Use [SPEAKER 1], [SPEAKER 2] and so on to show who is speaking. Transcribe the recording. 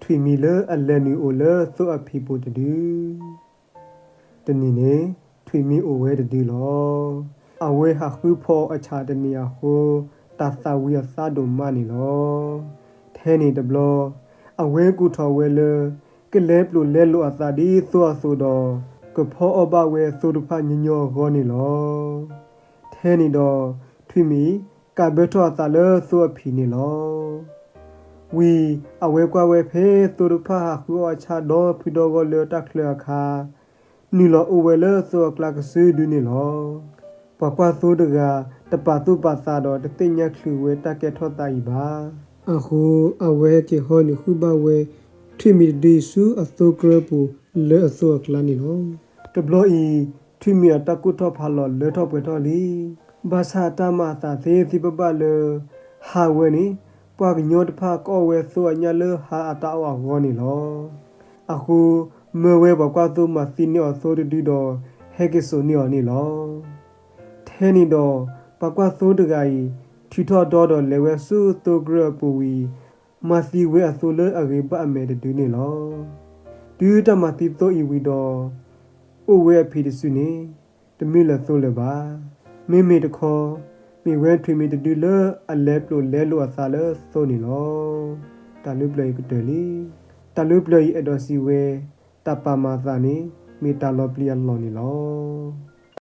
[SPEAKER 1] ထွေမီလအလနီအိုလသုအဖီပိုတူတနီနေထွေမီအိုဝဲတူလောအဝဲဟာခုဖောအခြားတနီယာဟိုတာသဝီယသဒုမနီလောထဲနေတဘလအဝဲကူထော်ဝဲလကလဲပလိုလဲလိုအသာဒီသောဆိုတော့ကဖောအဘဝဲသုဒဖညညောဂောနီလောထဲနေတော့ထွေမီကဘဲထောအသာလသုအဖီနီလောဝီအဝဲကွာဝဲဖေသုဒဖဟာခုအခြားတော့ဖီတော့ကလေတက်လခါနီလောအဝဲလသောကလကဆူဒူနီလောပပသုဒကတပတုပသာတော့တတိညာခလူဝဲတကဲထောတိုင်ပါအခုအဝဲကေဟောနီခုဘဝဲထွေမီဒီစုအသုကရပူလေအသောကလနီလောတဘလို့ဤထွေမီတကုထောဖာလောလေထောပွေထောလီဘာသာတမသာသေးစီပပလေဟာဝဲနီပွားကညောတဖာကောဝဲဆိုအညာလေဟာအတာဝဝနီလောအခုမေဝဲဘကွာသူမစီနီအဆိုဒီတော့ဟဲကေဆိုနီနီလောထဲနီတော့ဘကွာဆိုတကီထီထော်တော်လေဝဲစုတိုဂရပူဝီမစီဝဲအဆိုလေအရေပအမဲတူနီလောဒီတမတိတိုဤဝီတော့အိုဝဲဖီဒစုနီတမီလဆိုလေပါမေမေတခေါ်မိဝဲထွေမီတူလအလဲပလိုလဲလိုအသာလဆိုနီလောတလူပလေကတလီတလူပလေအဒစီဝဲတပမာသာနီမီတာလောပလီယလောနီလော